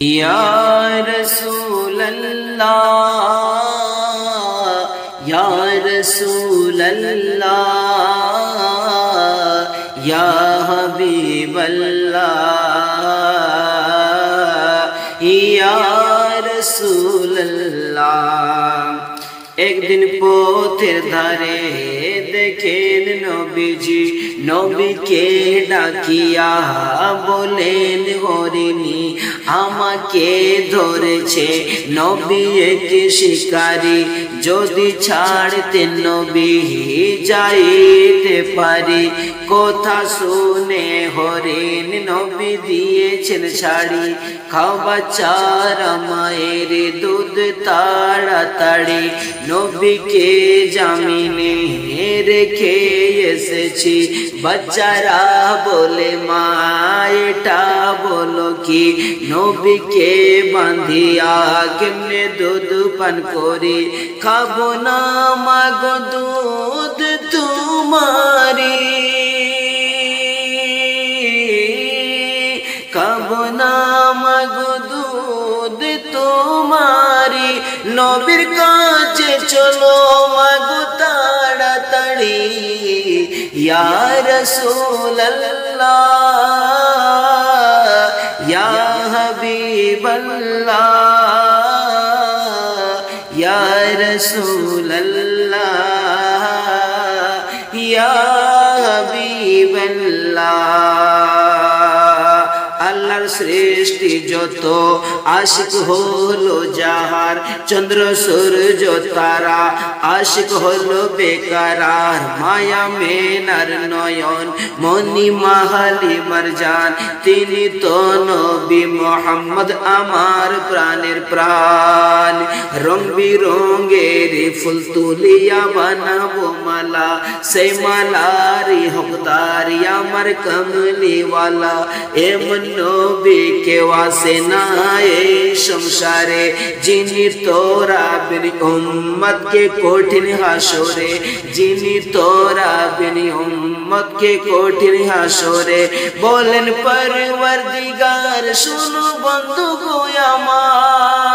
या रसूल अल्लाह या रसूल अल्लाह या हबीब अल्लाह या रसूल अल्लाह। एक दिन पोथेर धारे देखेन नबीजी नबी के डाकिया बोलेन हरिणी आमाके धरेछे नबी एक शिकारी जोदि छाड़ते नबी जाइते पारी कथा शुने हरिण नबी दिएछेन छाड़ी खावा चारा मायेर दूध ताड़ाताड़ी नबी के जामिने रेखे एसेछि बच्चारा बोले मा एटा बोलो कि नबी के बांधिया केमने दूध पान करी खाबो ना मागो दूध तुम्हारी खाबो ना मागो दूध तुम्हारी नबीर काछे चलो मागो ताड़ाताड़ी या रसूल अल्लाह या हबीब अल्लाह या रसूल अल्लाह या हबीब अल्लाह। आल्लाहर सृष्टि जतो आशिक हलो जाहार चंद्र सूर्य तारा आशिक हलो बेकारार माया मेनार नयन मणि माहाली मरजान तिनी तो नबी मोहम्मद आमार प्राणेर प्राण रंग बिरंगेर फुल तुलिया बानाबो माला सेई मालारी हकदार आमार कमली वाला एमन नबी के वासे ना संसारे जिनी तोरा बिनी उम्मत के कठिन हाशरे जिनी तोरा बिनी उम्मत के कठिन हाशरे बोलेन परवरदिगार सुनो बंधु गो आमार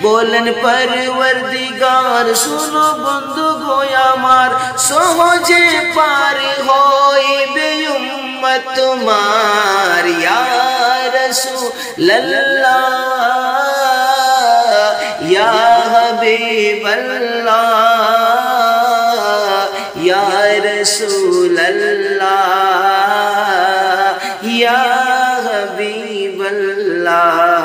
बोलेन परवरदिगार सुनो बंधु गो आमार सहजे पार होइबे उम्मत तुम्हार या रसूल अल्लाह या हबीब अल्लाह या रसूल अल्लाह या हबीब अल्लाह।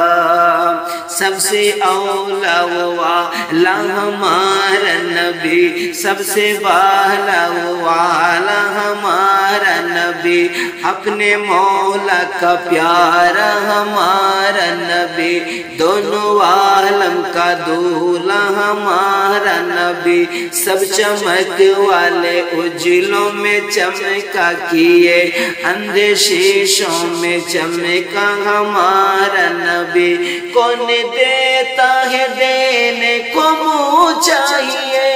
सबसे औला वाला हमारा नबी सबसे वाला वाला हमारा नबी अपने मौला का प्यारा हमारा नबी दोनों आलम का दूल्हा हमारा नबी सब चमक वाले उजलों में चमका किए अंधे शीशों में चमका हमारा नबी कौन देता है देने को मुँह चाहिए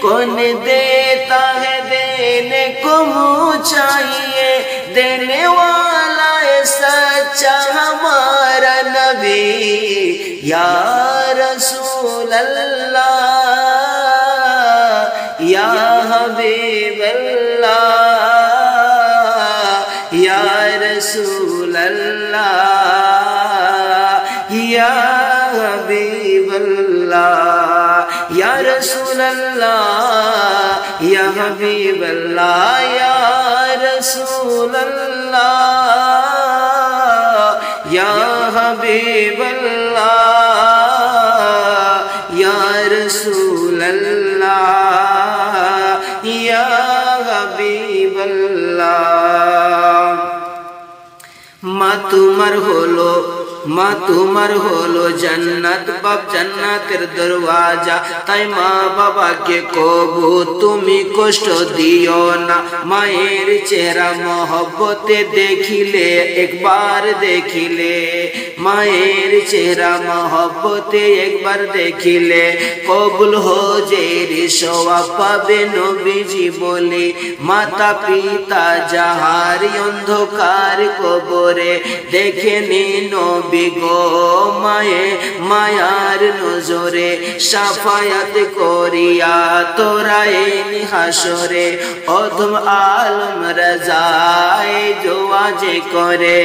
कौन देता है देने को मुँह चाहिए देने वाला है सच्चा हमारा नबी या रसूल अल्लाह या हबीब अल्लाह या रसूल अल्लाह या हबीब अल्लाह या रसूल अल्लाह या हबीब अल्लाह या रसूल अल्लाह या हबीब अल्लाह या रसूल अल्लाह या हबीब अल्लाह। मा तुमार हलो মা তোমার হলো জান্নাত, বাপ জান্নাতের দরওয়াজা, তাই মা বাবাকে কবু তুমি কষ্ট দিও না। মায়ের চেহারা মহব্বতে দেখিলে, একবার দেখিলে, মায়ের চেহারা মহব্বতে একবার দেখিলে কবুল হজের সওয়াব পাবে নবীজি বলে। মাতা পিতা যাহার অন্ধকার কবরে দেখেনি নবী গো, মায়ে মায়ার নজরে শাফায়াত করিয়া তোরাইনি হাসরে। অধম আলম রাজায় দোয়া যে করে,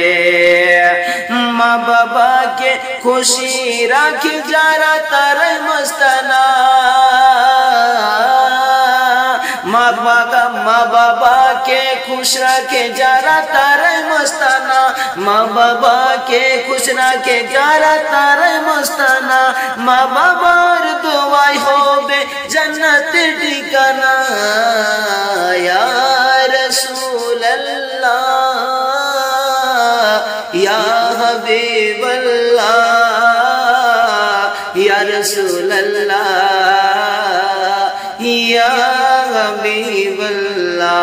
মা বাবাকে খুশি রাখি যারা তারাই মস্তানা। মা বাবাকে খুশ রাখে যারা তারাই মস্তানা, মা বাবাকে খুশ রাখে যারা তারাই মস্তানা। মা বাবার দোয়াই হবে জান্নাতের ঠিকানা। ইয়া রাসূলুল্লাহ ইয়া হাবিবাল্লাহ ইয়া রাসূলুল্লাহ ইয়া হাবিবাল্লাহ।